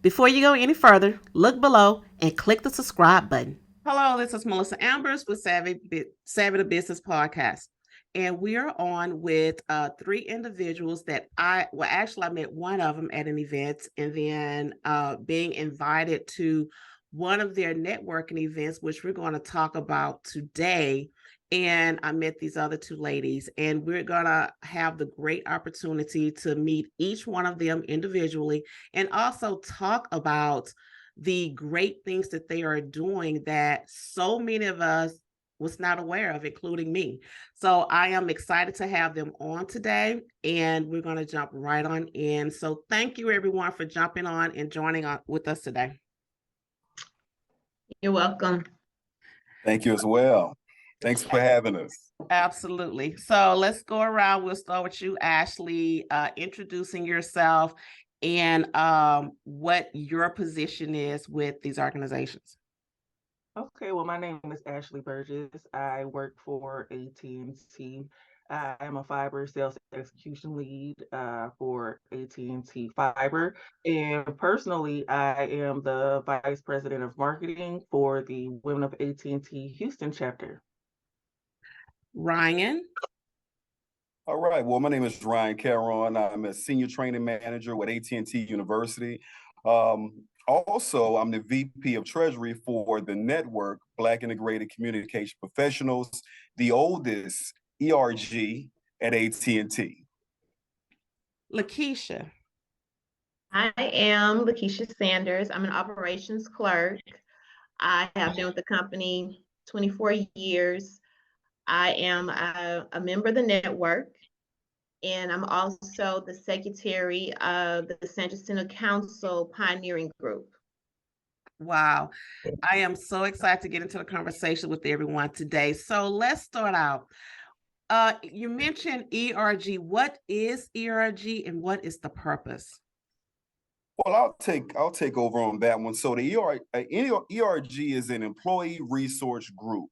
Before you go any further, look below and click the subscribe button. Hello, this is Melissa Ambers with Savvy to Business Podcast. And we are on with three individuals that I met one of them at an event, and then being invited to one of their networking events, which we're going to talk about today. And I met these other two ladies, and we're going to have the great opportunity to meet each one of them individually and also talk about the great things that they are doing that so many of us was not aware of, including me. So I am excited to have them on today, and we're going to jump right on in. So thank you everyone for jumping on and joining on with us today. You're welcome. Thank you as well. Thanks for having us. Absolutely. So let's go around. We'll start with you, Ashley, introducing yourself and what your position is with these organizations. Okay, well, my name is Ashley Burgess. I work for AT&T. I am a fiber sales execution lead for AT&T Fiber. And personally, I am the vice president of marketing for the Women of AT&T Houston chapter. Ryan. All right. Well, my name is Ryan Carron. I'm a senior training manager with AT&T University. Also, I'm the VP of Treasury for the network, Black Integrated Communication Professionals, the oldest ERG at AT&T. Lakesha. I am Lakesha Sanders. I'm an operations clerk. I have been with the company 24 years. I am a member of the network, and I'm also the secretary of the San Jacinto Council Pioneering Group. Wow. I am so excited to get into the conversation with everyone today. So let's start out. You mentioned ERG. What is ERG and what is the purpose? Well, I'll take over on that one. So the ERG is an employee resource group.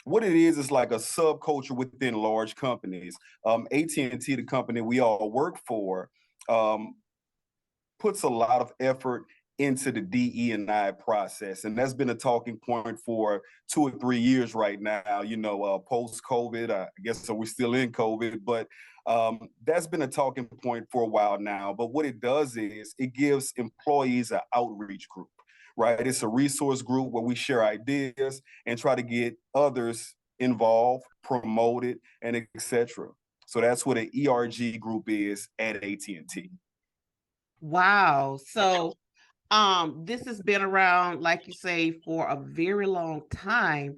What it is like a subculture within large companies. AT&T, the company we all work for, puts a lot of effort into the DE&I process. And that's been a talking point for 2 or 3 years right now, post-COVID. I guess so we're still in COVID, but that's been a talking point for a while now. But what it does is it gives employees an outreach group, right? It's a resource group where we share ideas and try to get others involved, promoted, and etc. So that's what an ERG group is at AT&T. Wow. So this has been around, like you say, for a very long time.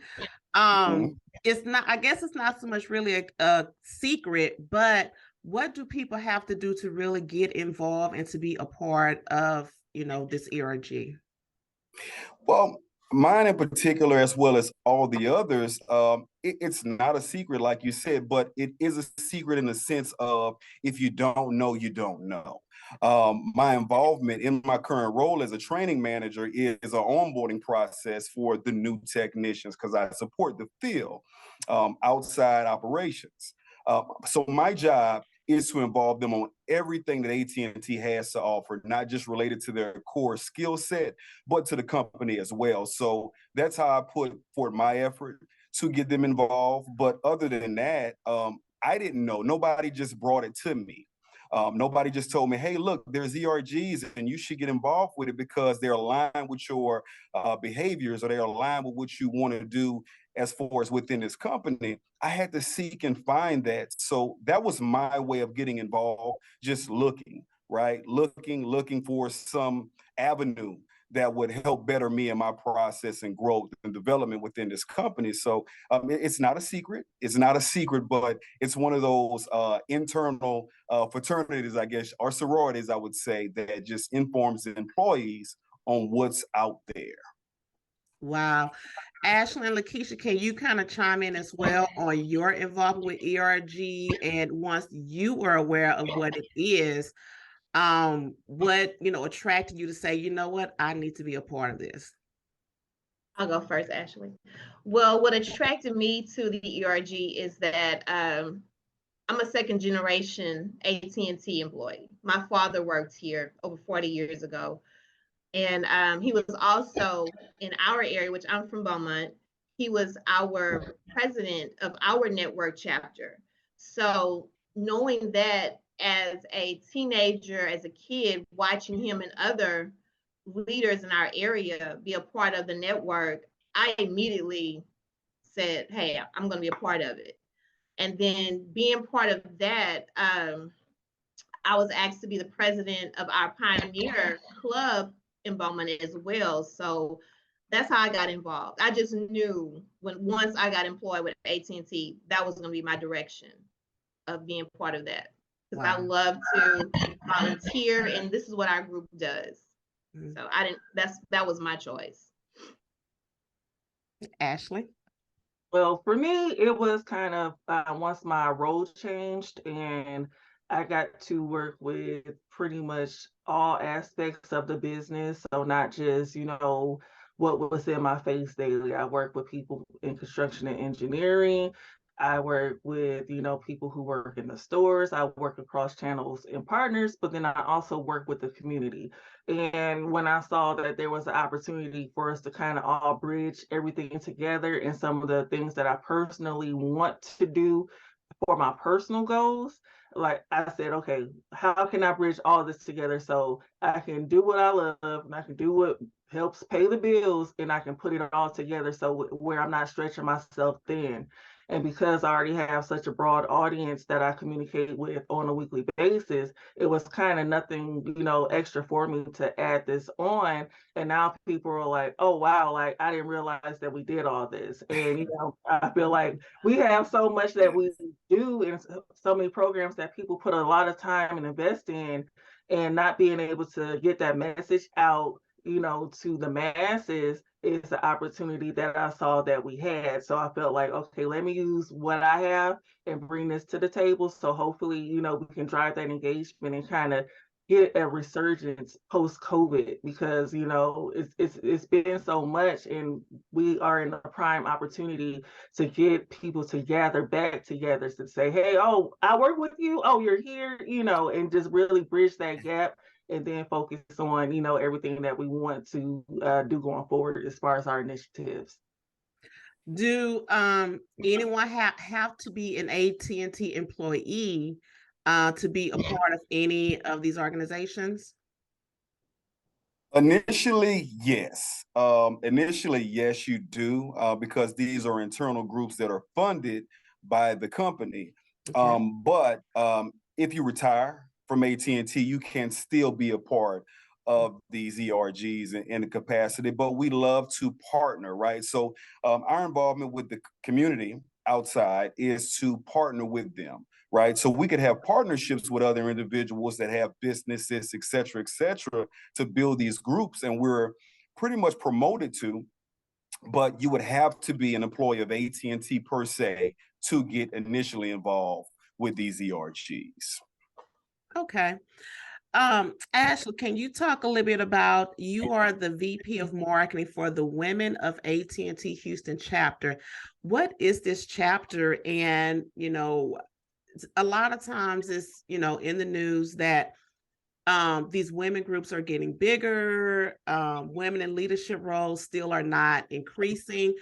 It's not, I guess it's not so much really a secret, but what do people have to do to really get involved and to be a part of, this ERG? Well, mine in particular, as well as all the others, it's not a secret, like you said, but it is a secret in the sense of if you don't know, you don't know. My involvement in my current role as a training manager is an onboarding process for the new technicians because I support the field, outside operations. So my job is to involve them on everything that AT&T has to offer, not just related to their core skill set, but to the company as well. So that's how I put forth my effort to get them involved. But other than that, I didn't know. Nobody just brought it to me. Nobody just told me, hey, look, there's ERGs and you should get involved with it because they're aligned with your behaviors or they're aligned with what you want to do as far as within this company. I had to seek and find that. So that was my way of getting involved, just looking, right? Looking for some avenue that would help better me in my process and growth and development within this company. So it's not a secret. It's not a secret, but it's one of those internal fraternities, I guess, or sororities, I would say, that just informs the employees on what's out there. Wow. Ashley and Lakesha, can you kind of chime in as well on your involvement with ERG? And once you were aware of what it is, what, attracted you to say, you know what, I need to be a part of this? I'll go first, Ashley. Well, what attracted me to the ERG is that I'm a second generation AT&T employee. My father worked here over 40 years ago. And he was also in our area, which I'm from Beaumont. He was our president of our network chapter. So knowing that as a teenager, as a kid, watching him and other leaders in our area be a part of the network, I immediately said, hey, I'm going to be a part of it. And then being part of that, I was asked to be the president of our Pioneer Club in Beaumont as well. So that's how I got involved. I just knew once I got employed with AT&T, that was going to be my direction of being part of that. Because I love to volunteer, and this is what our group does. So that was my choice. Ashley? Well, for me, it was kind of once my role changed and I got to work with pretty much all aspects of the business. So not just, what was in my face daily. I work with people in construction and engineering. I work with, people who work in the stores. I work across channels and partners, but then I also work with the community. And when I saw that there was an opportunity for us to kind of all bridge everything together and some of the things that I personally want to do for my personal goals, like I said, okay, how can I bridge all this together so I can do what I love and I can do what helps pay the bills and I can put it all together so where I'm not stretching myself thin. And because I already have such a broad audience that I communicate with on a weekly basis, it was kind of nothing, extra for me to add this on. And now people are like, oh, wow, like I didn't realize that we did all this. And, I feel like we have so much that we do and so many programs that people put a lot of time and invest in, and not being able to get that message out, to the masses is the opportunity that I saw that we had. So I felt like, okay, let me use what I have and bring this to the table. So hopefully, we can drive that engagement and kind of get a resurgence post-COVID, because it's been so much, and we are in a prime opportunity to get people to gather back together to say, hey, oh, I work with you, oh, you're here, and just really bridge that gap, and then focus on everything that we want to do going forward as far as our initiatives. Do anyone have to be an AT&T employee to be a part of any of these organizations? Initially, yes. Yes, you do, because these are internal groups that are funded by the company. Okay. But if you retire from AT&T, you can still be a part of these ERGs in the capacity, but we love to partner, right? So our involvement with the community outside is to partner with them, right? So we could have partnerships with other individuals that have businesses, et cetera, to build these groups. And we're pretty much promoted to, but you would have to be an employee of AT&T per se to get initially involved with these ERGs. Okay. Ashley, can you talk a little bit about, you are the VP of marketing for the Women of AT&T Houston chapter. What is this chapter? And, a lot of times it's, in the news that these women groups are getting bigger. Women in leadership roles still are not increasing.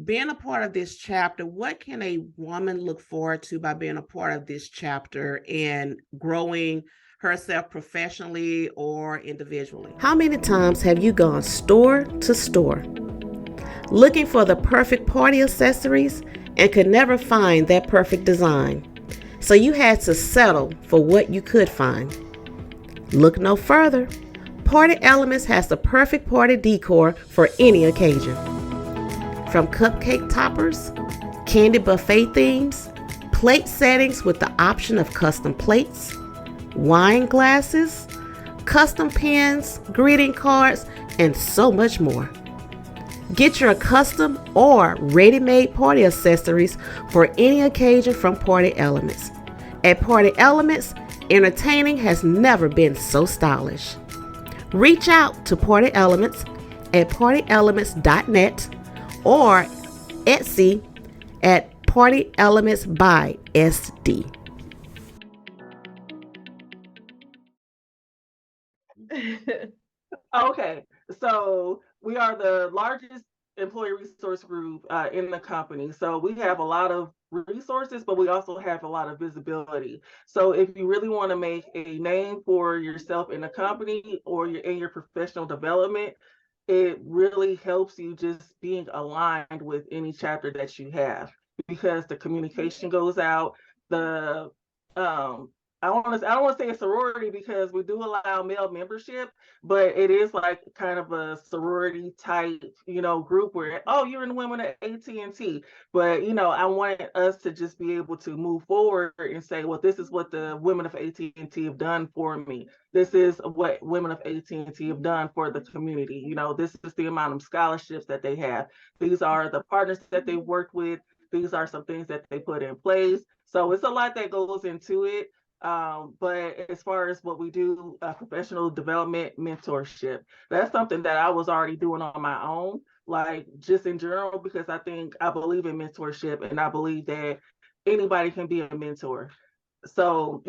Being a part of this chapter, what can a woman look forward to by being a part of this chapter and growing herself professionally or individually? How many times have you gone store to store looking for the perfect party accessories and could never find that perfect design? So you had to settle for what you could find. Look no further. Party Elements has the perfect party decor for any occasion. From cupcake toppers, candy buffet themes, plate settings with the option of custom plates, wine glasses, custom pins, greeting cards, and so much more. Get your custom or ready-made party accessories for any occasion from Party Elements. At Party Elements, entertaining has never been so stylish. Reach out to Party Elements at partyelements.net or Etsy at Party Elements by SD. Okay, so we are the largest employee resource group in the company. So we have a lot of resources, but we also have a lot of visibility. So if you really want to make a name for yourself in the company or in your professional development, it really helps you just being aligned with any chapter that you have because the communication goes out. The I don't want to say a sorority because we do allow male membership, but it is like kind of a sorority type, group where, oh, you're in the women at AT&T. But, I wanted us to just be able to move forward and say, well, this is what the women of AT&T have done for me. This is what women of AT&T have done for the community. This is the amount of scholarships that they have. These are the partners that they worked with. These are some things that they put in place. So it's a lot that goes into it. But as far as what we do, professional development, mentorship, that's something that I was already doing on my own, like just in general, because I believe in mentorship and I believe that anybody can be a mentor. So,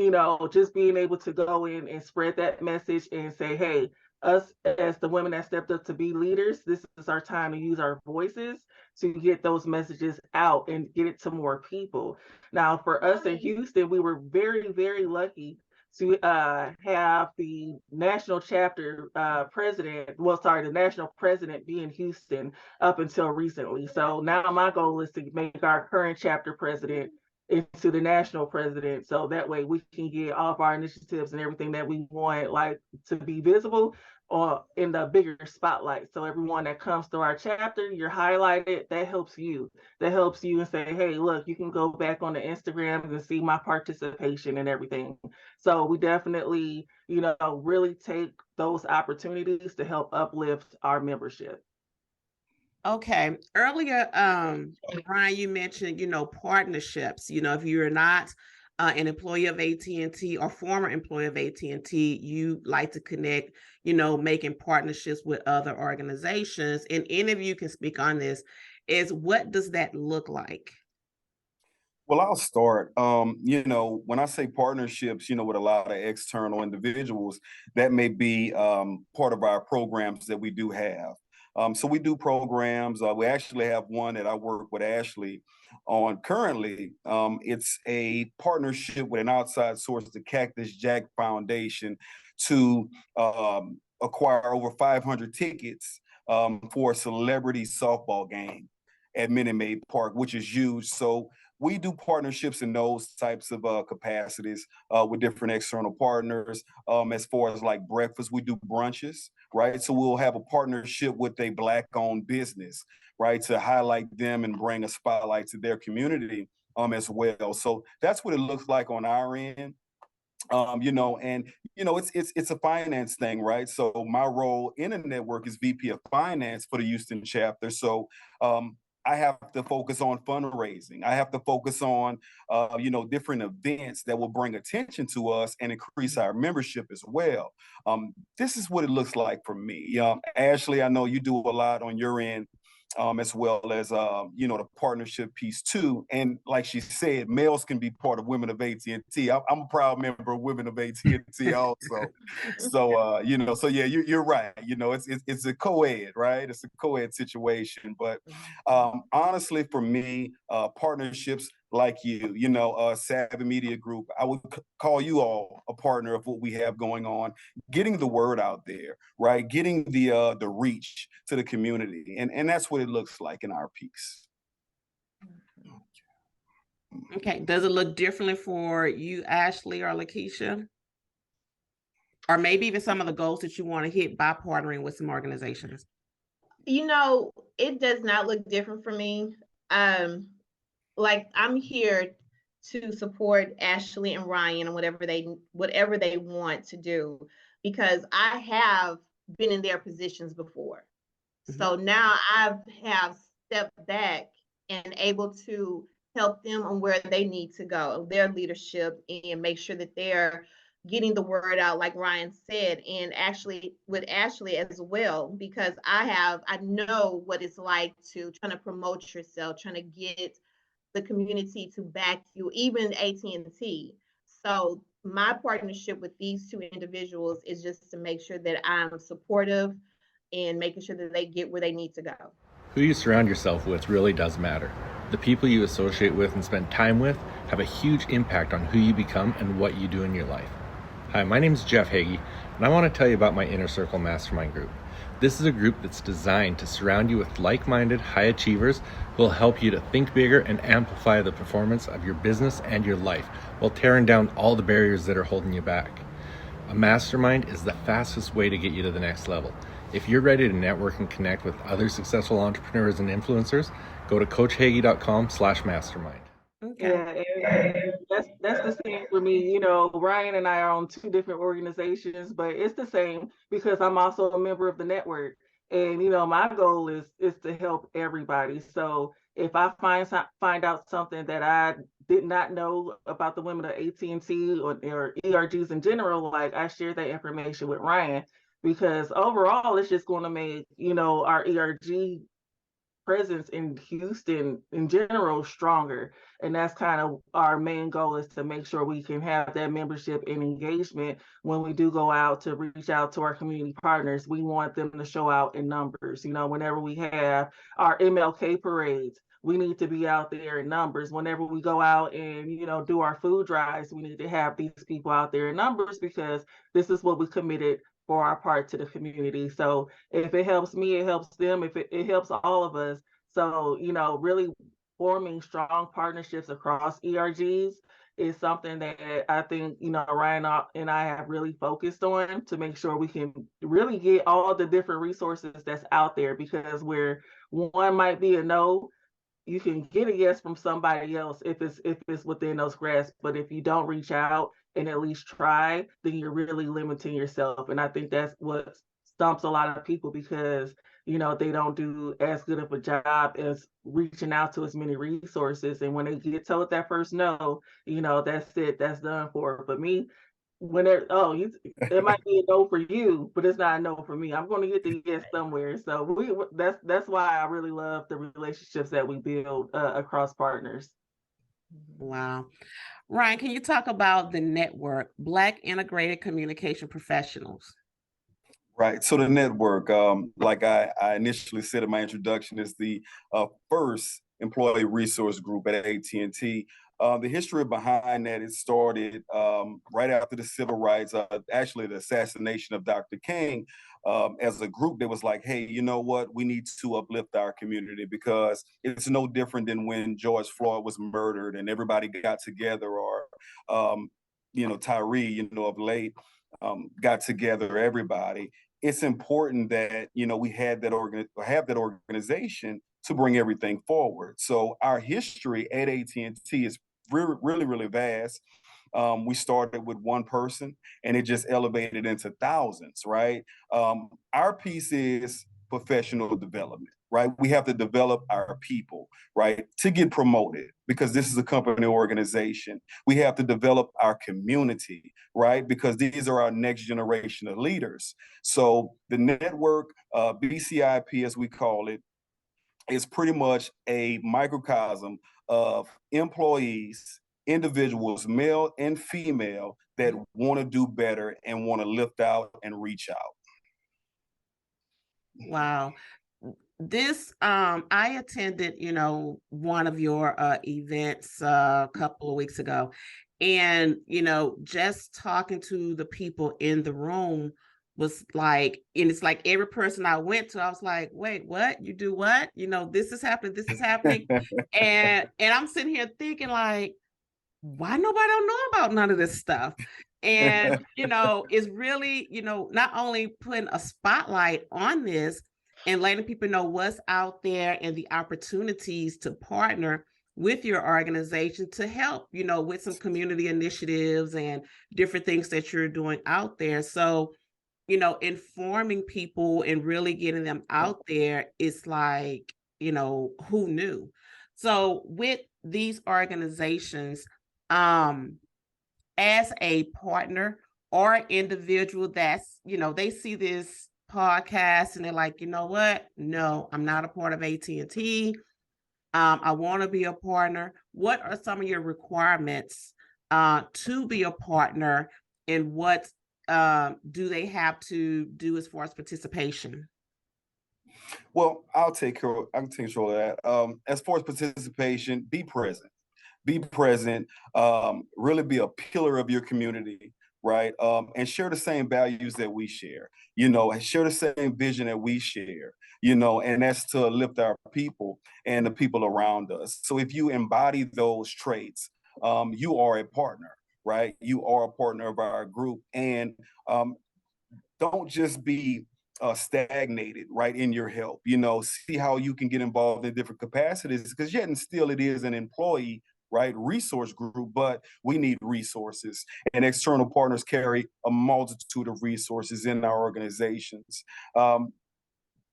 just being able to go in and spread that message and say, hey, us as the women that stepped up to be leaders, this is our time to use our voices to get those messages out and get it to more people. Now, for us in Houston, we were very, very lucky to have the national chapter the national president be in Houston up until recently. So now my goal is to make our current chapter president into the national president, so that way we can get all of our initiatives and everything that we want like to be visible or in the bigger spotlight. So everyone that comes through our chapter, you're highlighted. That helps you and say, hey, look, you can go back on the Instagram and see my participation and everything. So we definitely really take those opportunities to help uplift our membership. Okay. Earlier, Brian, you mentioned, partnerships. If you're not an employee of AT&T or former employee of AT&T, you like to connect, making partnerships with other organizations. And any of you can speak on this. What does that look like? Well, I'll start. When I say partnerships, with a lot of external individuals, that may be part of our programs that we do have. So we do programs. We actually have one that I work with Ashley on currently. It's a partnership with an outside source, the Cactus Jack Foundation, to acquire over 500 tickets for a celebrity softball game at Minute Maid Park, which is huge. So we do partnerships in those types of capacities with different external partners. As far as like breakfast, we do brunches, right? So we'll have a partnership with a Black-owned business, right, to highlight them and bring a spotlight to their community as well. So that's what it looks like on our end. It's a finance thing, right? So my role in the network is VP of Finance for the Houston chapter. So I have to focus on fundraising. I have to focus on, different events that will bring attention to us and increase our membership as well. This is what it looks like for me. Ashley, I know you do a lot on your end as well as the partnership piece too. And like she said, males can be part of Women of AT&T. I'm a proud member of Women of AT&T also. So so yeah, you're right. It's a co-ed, right? It's a co-ed situation. But honestly, for me, partnerships like Savvy Media Group, I would call you all a partner of what we have going on, getting the word out there, right? Getting the reach to the community. And that's what it looks like in our piece. Okay. Does it look differently for you, Ashley or Lakesha? Or maybe even some of the goals that you want to hit by partnering with some organizations? It does not look different for me. Like I'm here to support Ashley and Ryan and whatever they want to do, because I have been in their positions before. Mm-hmm. So now I have stepped back and able to help them on where they need to go, their leadership, and make sure that they're getting the word out, like Ryan said, and actually with Ashley as well, because I know what it's like to trying to promote yourself, trying to get the community to back you, even AT&T. So my partnership with these two individuals is just to make sure that I'm supportive and making sure that they get where they need to go. Who you surround yourself with really does matter. The people you associate with and spend time with have a huge impact on who you become and what you do in your life. Hi, my name is Jeff Hagee, and I want to tell you about my Inner Circle Mastermind group. This is a group that's designed to surround you with like-minded high achievers who will help you to think bigger and amplify the performance of your business and your life while tearing down all the barriers that are holding you back. A mastermind is the fastest way to get you to the next level. If you're ready to network and connect with other successful entrepreneurs and influencers, go to coachhagee.com/mastermind. Okay. Yeah, and that's the same for me. You know, Ryan and I are on two different organizations, but it's the same because I'm also a member of the network. And you know, my goal is to help everybody. So if I find out something that I did not know about the women of AT&T or ERGs in general, like I share that information with Ryan because overall it's just going to make, you know, our ERG presence in Houston in general stronger. And that's kind of our main goal, is to make sure we can have that membership and engagement when we do go out to reach out to our community partners. We want them to show out in numbers. You know, whenever we have our MLK parades, we need to be out there in numbers. Whenever we go out and, you know, do our food drives, we need to have these people out there in numbers because this is what we committed for our part to the community. So if it helps me, it helps them. If it helps all of us. So, you know, really forming strong partnerships across ERGs is something that I think, you know, Ryan and I have really focused on to make sure we can really get all the different resources that's out there, because where one might be a no, you can get a yes from somebody else if it's within those grasp. But if you don't reach out and at least try, then you're really limiting yourself. And I think that's what stumps a lot of people, because you know they don't do as good of a job as reaching out to as many resources. And when they get told that first no, you know, that's it, that's done for. But me, when it might be a no for you, but it's not a no for me. I'm going to get the yes somewhere. So that's why I really love the relationships that we build across partners. Wow. Ryan, can you talk about the network, Black Integrated Communication Professionals? Right. So the network, like I initially said in my introduction, is the first employee resource group at AT&T. The history behind that, it started right after the civil rights, actually the assassination of Dr. King. As a group that was like, hey, you know what, we need to uplift our community, because it's no different than when George Floyd was murdered and everybody got together, or Tyree, of late, got together, everybody. It's important that, we have that organization to bring everything forward. So our history at AT&T is really, really, really vast. We started with one person and it just elevated into thousands, right? Our piece is professional development, right? We have to develop our people, right, to get promoted, because this is a company organization. We have to develop our community, right, because these are our next generation of leaders. So the network, BCIP as we call it, is pretty much a microcosm of employees, individuals, male and female, that want to do better and want to lift out and reach out. Wow. This, I attended, one of your events a couple of weeks ago, and, just talking to the people in the room was like, and it's like every person I went to, I was like, wait, what? You do what? This is happening, this is happening. and I'm sitting here thinking like, why nobody don't know about none of this stuff? And, it's really, not only putting a spotlight on this and letting people know what's out there and the opportunities to partner with your organization to help, with some community initiatives and different things that you're doing out there. So, informing people and really getting them out there is like, who knew? So with these organizations, as a partner or individual that's, they see this podcast and they're like, you know what? No, I'm not a part of AT&T. I want to be a partner. What are some of your requirements to be a partner, and what do they have to do as far as participation? Well, I can take control of that. As far as participation, be present. Be present. Really be a pillar of your community, right? And share the same values that we share. And share the same vision that we share. And that's to lift our people and the people around us. So if you embody those traits, you are a partner, right? You are a partner of our group, and um, don't just be stagnated right in your help. See how you can get involved in different capacities, because yet and still it is an employee, right, resource group, but we need resources, and external partners carry a multitude of resources in our organizations. um,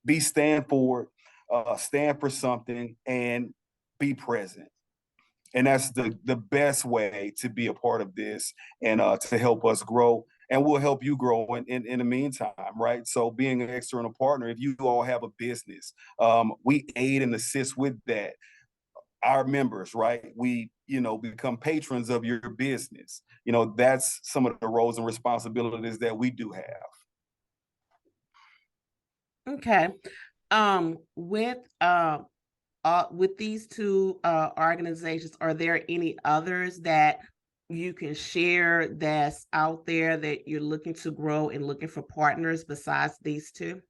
be stand for something, and be present. And that's the best way to be a part of this, and to help us grow, and we'll help you grow in the meantime, right? So being an external partner, if you all have a business, we aid and assist with that. Our members, right? We become patrons of your business. That's some of the roles and responsibilities that we do have. Okay. With with these two organizations, are there any others that you can share that's out there that you're looking to grow and looking for partners besides these two?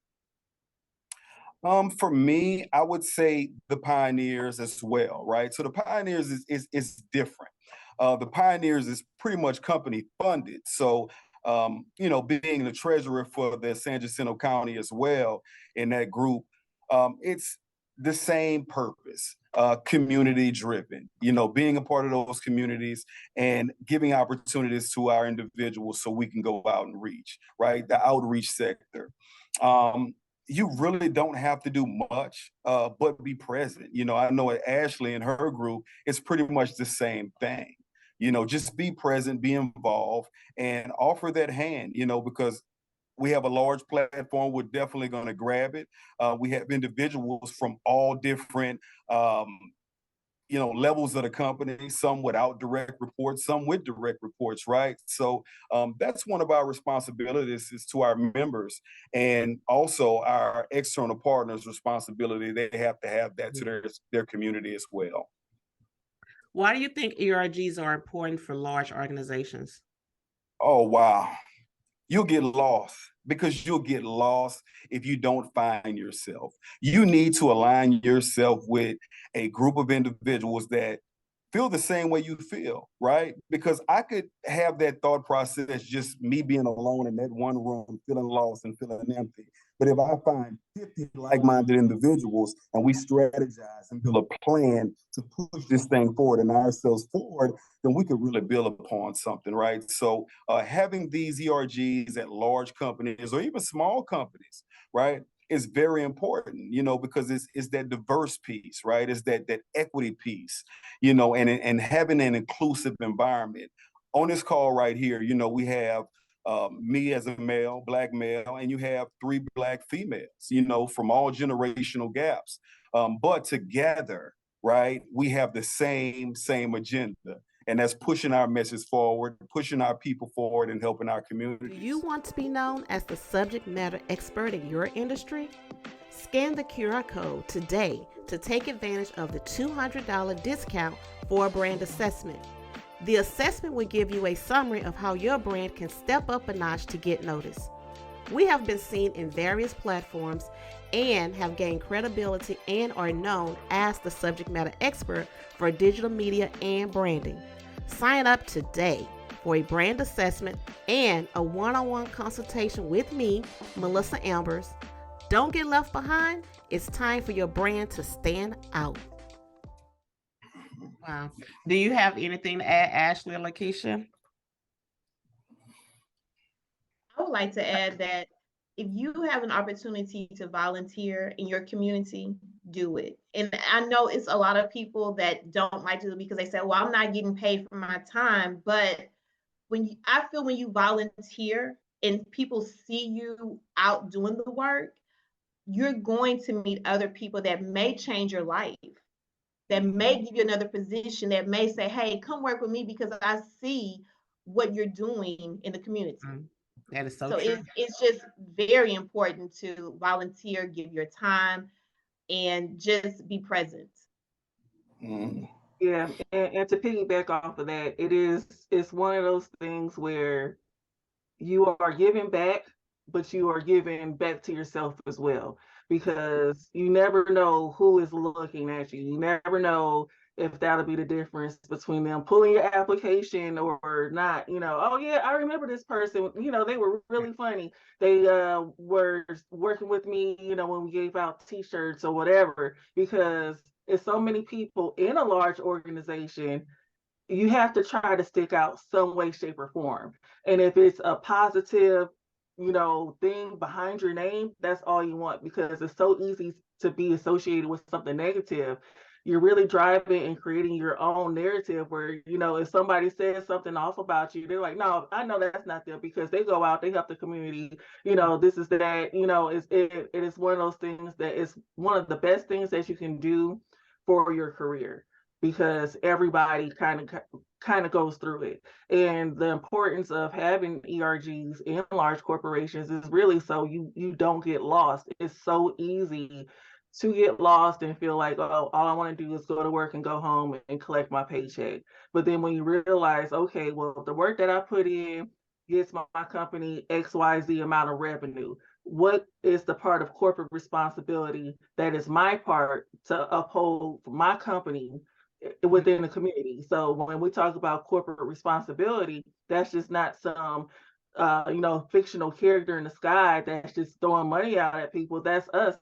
For me, I would say the Pioneers as well, right? So the Pioneers is different. The Pioneers is pretty much company funded. So being the treasurer for the San Jacinto County as well in that group, it's the same purpose, community driven. Being a part of those communities and giving opportunities to our individuals so we can go out and reach, right? The outreach sector. Um, you really don't have to do much, but be present. I know at Ashley and her group, it's pretty much the same thing. Just be present, be involved, and offer that hand, because we have a large platform. We're definitely going to grab it. We have individuals from all different levels of the company, some without direct reports, some with direct reports, right? So that's one of our responsibilities, is to our members, and also our external partners' responsibility. They have to have that to their community as well. Why do you think ERGs are important for large organizations? Oh, wow. You'll get lost, because you'll get lost if you don't find yourself. You need to align yourself with a group of individuals that feel the same way you feel, right? Because I could have that thought process, just me being alone in that one room, feeling lost and feeling empty. But if I find 50 like-minded individuals and we strategize and build a plan to push this thing forward and ourselves forward, then we could really build upon something, right? So having these ERGs at large companies or even small companies, right, is very important, because it's that diverse piece, right? It's that equity piece, and having an inclusive environment. On this call right here, we have me as a male, Black male, and you have 3 Black females, from all generational gaps. But together, right, we have the same agenda. And that's pushing our message forward, pushing our people forward, and helping our communities. Do you want to be known as the subject matter expert in your industry? Scan the QR code today to take advantage of the $200 discount for a brand assessment. The assessment will give you a summary of how your brand can step up a notch to get noticed. We have been seen in various platforms and have gained credibility and are known as the subject matter expert for digital media and branding. Sign up today for a brand assessment and a one-on-one consultation with me, Melissa Ambers. Don't get left behind. It's time for your brand to stand out. Wow. Do you have anything to add, Ashley or Lakesha? I would like to add that if you have an opportunity to volunteer in your community, do it. And I know it's a lot of people that don't like to do it because they say, well, I'm not getting paid for my time. But I feel when you volunteer and people see you out doing the work, you're going to meet other people that may change your life. that may give you another position, that may say, hey, come work with me because I see what you're doing in the community. That is so true. It's just very important to volunteer, give your time, and just be present. Yeah, and to piggyback off of that, it's one of those things where you are giving back, but you are giving back to yourself as well, because you never know who is looking at you. You never know if that'll be the difference between them pulling your application or not. Oh yeah, I remember this person. They were really funny. They were working with me, when we gave out T-shirts or whatever, because it's so many people in a large organization. You have to try to stick out some way, shape, or form. And if it's a positive, thing behind your name, that's all you want, because it's so easy to be associated with something negative. You're really driving and creating your own narrative where, if somebody says something off about you, they're like, no, I know that's not them, because they go out, they help the community, this is that, it is one of those things that is one of the best things that you can do for your career, because everybody kind of goes through it. And the importance of having ERGs in large corporations is really so you don't get lost. It's so easy to get lost and feel like, oh, all I want to do is go to work and go home and collect my paycheck. But then when you realize, okay, well, the work that I put in gets my company XYZ amount of revenue. What is the part of corporate responsibility that is my part to uphold my company within the community? So when we talk about corporate responsibility, that's just not some fictional character in the sky that's just throwing money out at people. That's us.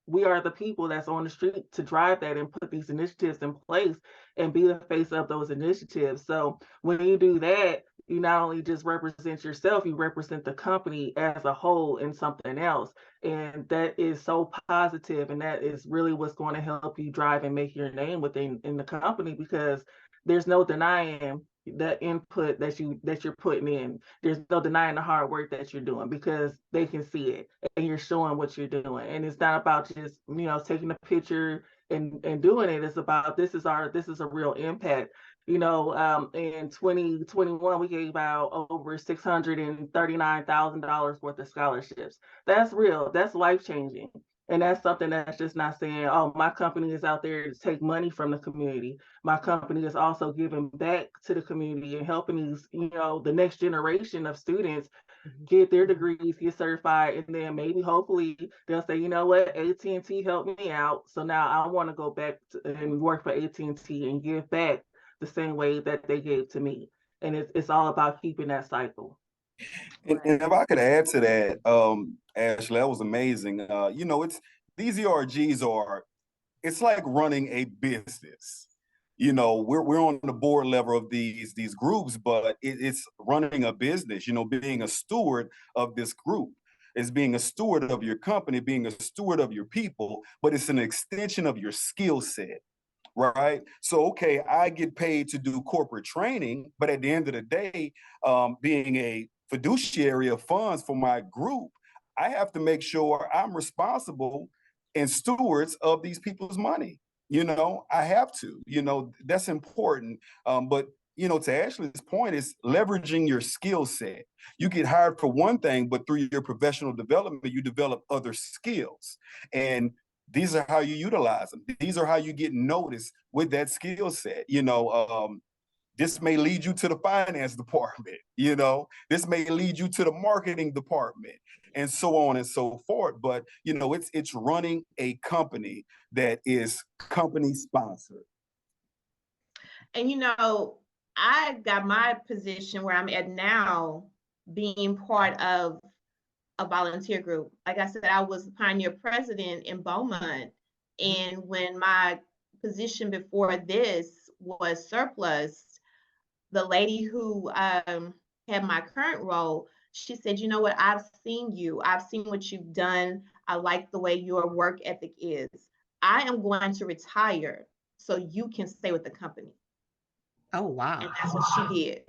We are the people that's on the street to drive that and put these initiatives in place and be the face of those initiatives. So when you do that, you not only just represent yourself, you represent the company as a whole and something else. And that is so positive, and that is really what's going to help you drive and make your name in the company, because there's no denying the input that you're putting in. There's no denying the hard work that you're doing, because they can see it and you're showing what you're doing. And it's not about just taking a picture and doing it. It's about this is a real impact. In 2021, we gave out over $639,000 worth of scholarships. That's real. That's life changing. And that's something that's just not saying, oh, my company is out there to take money from the community. My company is also giving back to the community and helping these, the next generation of students get their degrees, get certified, and then maybe hopefully they'll say, you know what, AT&T helped me out, so now I want to go back and work for AT&T and give back the same way that they gave to me. And it's all about keeping that cycle. And if I could add to that, Ashley, that was amazing. It's these ERGs it's like running a business. We're on the board level of these groups, but it's running a business. Being a steward of this group is being a steward of your company, being a steward of your people, but it's an extension of your skill set. Right. So, okay, I get paid to do corporate training, but at the end of the day, being a fiduciary of funds for my group, I have to make sure I'm responsible and stewards of these people's money. I have to, that's important. But to Ashley's point, is leveraging your skill set. You get hired for one thing, but through your professional development, you develop other skills. And these are how you utilize them. These are how you get noticed with that skill set. This may lead you to the finance department. This may lead you to the marketing department, and so on and so forth. But it's running a company that is company sponsored. And I got my position where I'm at now being part of a volunteer group. Like I said, I was pioneer president in Beaumont. And when my position before this was surplus, the lady who had my current role, she said, you know what, I've seen you. I've seen what you've done. I like the way your work ethic is. I am going to retire so you can stay with the company. Oh, wow. And that's what she did.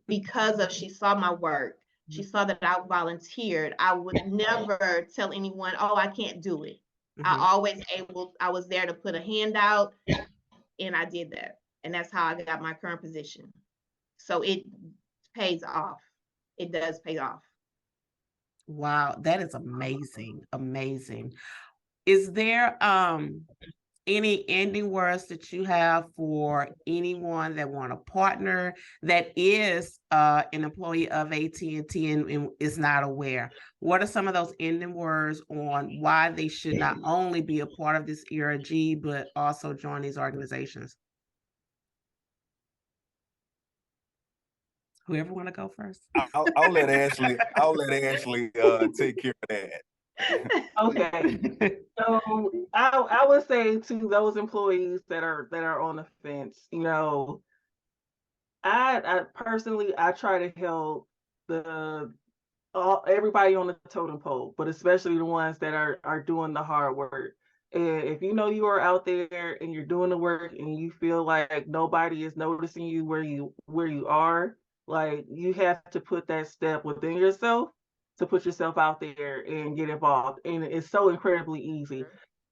Because she saw my work. She saw that I volunteered. I would never tell anyone, oh, I can't do it. I was there to put a hand out and I did that. And that's how I got my current position. So it pays off. It does pay off. Wow, that is amazing. Amazing. Is there any ending words that you have for anyone that want to partner that is an employee of AT&T and is not aware? What are some of those ending words on why they should not only be a part of this ERG, but also join these organizations? Whoever want to go first? I'll let Ashley. I'll let Ashley take care of that. Okay. So I would say to those employees that are on the fence, you know, I personally I try to help everybody on the totem pole, but especially the ones that are doing the hard work. And if you know you are out there and you're doing the work and you feel like nobody is noticing you where you are, like you have to put that step within yourself to put yourself out there and get involved. And it's so incredibly easy.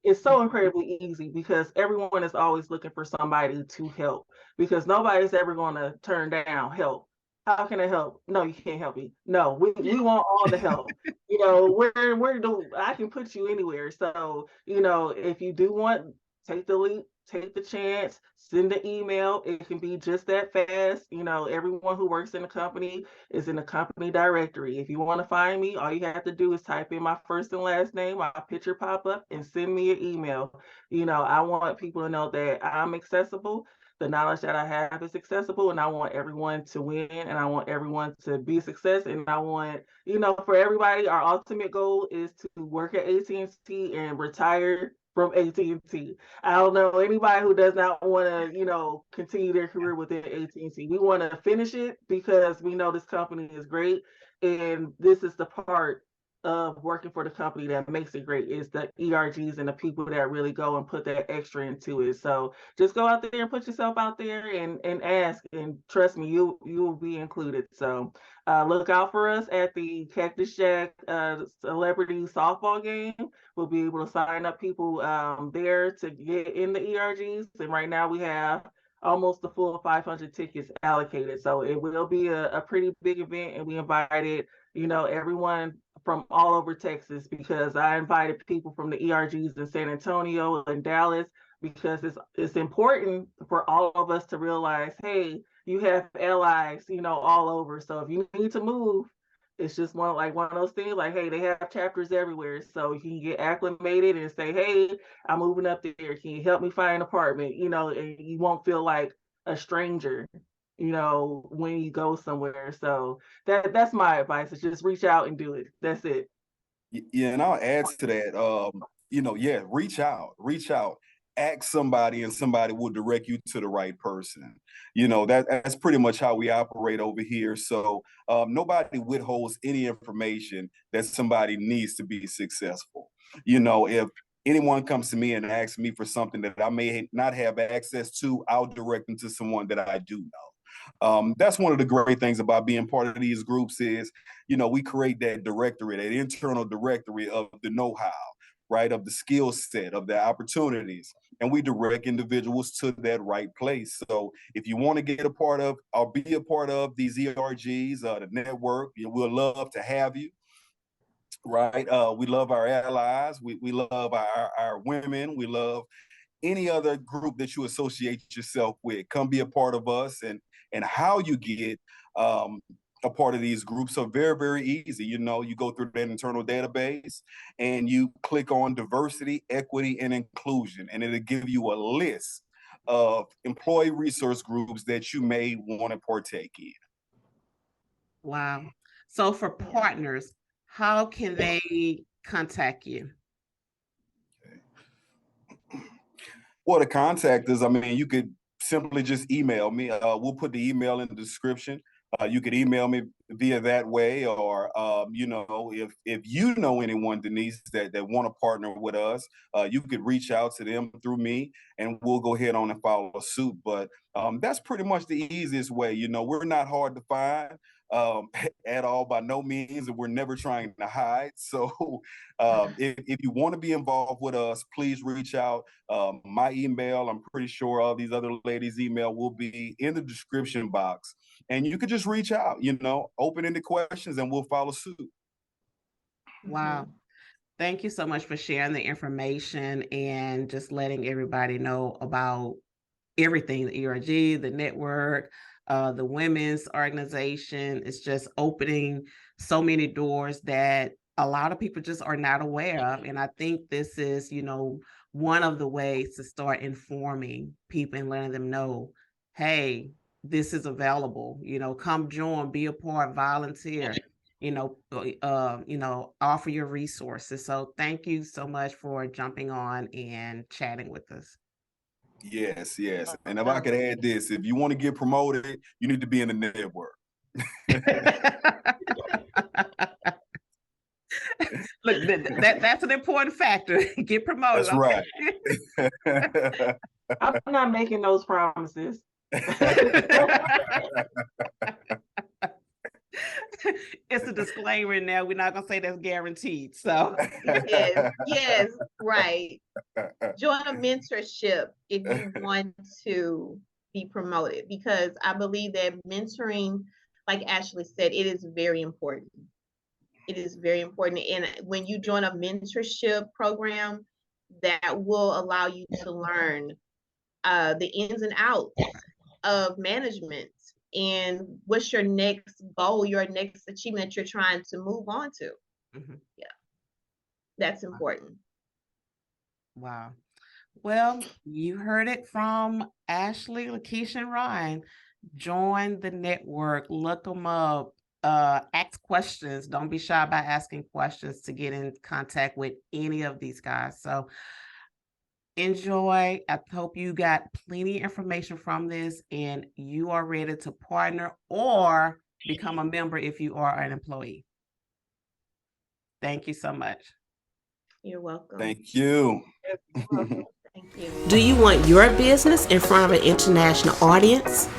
It's so incredibly easy because everyone is always looking for somebody to help because nobody's ever going to turn down help. How can I help? No, you can't help me. No, we want all the help. You know, where do I can put you anywhere. So, you know, if you do want, take the leap, take the chance, send an email. It can be just that fast. You know, everyone who works in the company is in the company directory. If you want to find me, all you have to do is type in my first and last name, my picture pop up, and send me an email. You know, I want people to know that I'm accessible, the knowledge that I have is accessible, and I want everyone to win, and I want everyone to be a success, and I want, you know, for everybody, our ultimate goal is to work at AT&T and retire from AT&T. I don't know anybody who does not want to, you know, continue their career within AT&T. We want to finish it because we know this company is great, and this is the part of working for the company that makes it great is the ERGs and the people that really go and put that extra into it. So just go out there and put yourself out there and ask, and trust me, you will be included. So look out for us at the Cactus Jack celebrity softball game. We'll be able to sign up people there to get in the ERGs, and right now we have almost the full 500 tickets allocated. So it will be a pretty big event, and we invited, you know, everyone from all over Texas because I invited people from the ERGs in San Antonio and Dallas because it's important for all of us to realize, hey, you have allies, you know, all over. So if you need to move, it's just one of those things like, hey, they have chapters everywhere. So you can get acclimated and say, hey, I'm moving up there. Can you help me find an apartment? You know, and you won't feel like a stranger, you know, when you go somewhere. So that's my advice is just reach out and do it. That's it. Yeah, and I'll add to that. You know, yeah, reach out, ask somebody, and somebody will direct you to the right person. You know, that's pretty much how we operate over here. So nobody withholds any information that somebody needs to be successful. You know, if anyone comes to me and asks me for something that I may not have access to, I'll direct them to someone that I do know. That's one of the great things about being part of these groups is, you know, we create that directory, that internal directory of the know-how, right, of the skill set, of the opportunities, and we direct individuals to that right place. So if you want to get a part of or be a part of these ERGs, the network, we'll love to have you. Right. We love our allies. We love our women. We love any other group that you associate yourself with. Come be a part of us, and how you get a part of these groups are very, very easy. You know, you go through that internal database and you click on diversity, equity, and inclusion, and it'll give you a list of employee resource groups that you may want to partake in. Wow. So for partners, how can they contact you? Well, the contact is, I mean, you could simply just email me. We'll put the email in the description. You could email me via that way, or if you know anyone, Denise, that want to partner with us, you could reach out to them through me, and we'll go ahead on and follow suit. But that's pretty much the easiest way. We're not hard to find at all, by no means, and we're never trying to hide. So if you want to be involved with us, please reach out. My email, I'm pretty sure all these other ladies' email will be in the description box. And you could just reach out, open-ended questions, and we'll follow suit. Wow. Thank you so much for sharing the information and just letting everybody know about everything, the ERG, the network, the women's organization. It's just opening so many doors that a lot of people just are not aware of. And I think this is, one of the ways to start informing people and letting them know, hey, this is available, come join, be a part, volunteer, offer your resources. So thank you so much for jumping on and chatting with us. Yes. And if I could add this, if you want to get promoted, you need to be in the network. Look, that's an important factor. Get promoted. That's right. I'm not making those promises. It's a disclaimer now. We're not gonna say that's guaranteed. So yes, right. Join a mentorship if you want to be promoted, because I believe that mentoring, like Ashley said, it is very important. It is very important. And when you join a mentorship program, that will allow you to learn the ins and outs of management and what's your next goal, your next achievement you're trying to move on to. Mm-hmm. Yeah, that's important. Wow. Well, you heard it from Ashley, Lakesha, and Ryan. Join the network, look them up, ask questions. Don't be shy about asking questions to get in contact with any of these guys. So enjoy. I hope you got plenty of information from this and you are ready to partner or become a member if you are an employee. Thank you so much. You're welcome. Thank you. Thank you. Do you want your business in front of an international audience?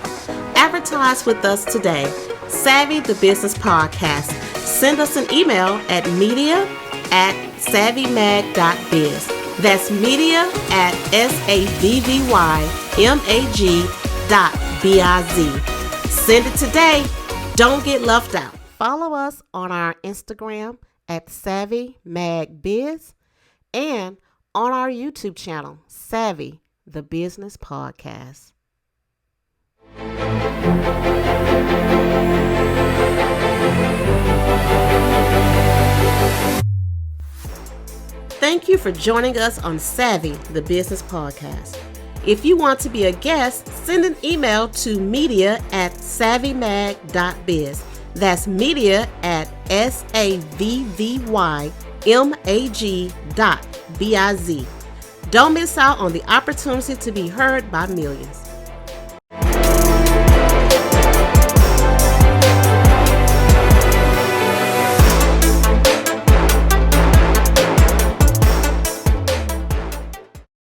Advertise with us today. Savvy the Business Podcast. Send us an email at media@savvymag.biz. That's media@savvymag.biz. Send it today. Don't get left out. Follow us on our Instagram @SavvyMagBiz and on our YouTube channel, Savvy the Business Podcast. Thank you for joining us on Savvy the Business Podcast. If you want to be a guest, send an email to media@savvymag.biz. That's media@savvymag.biz. Don't miss out on the opportunity to be heard by millions.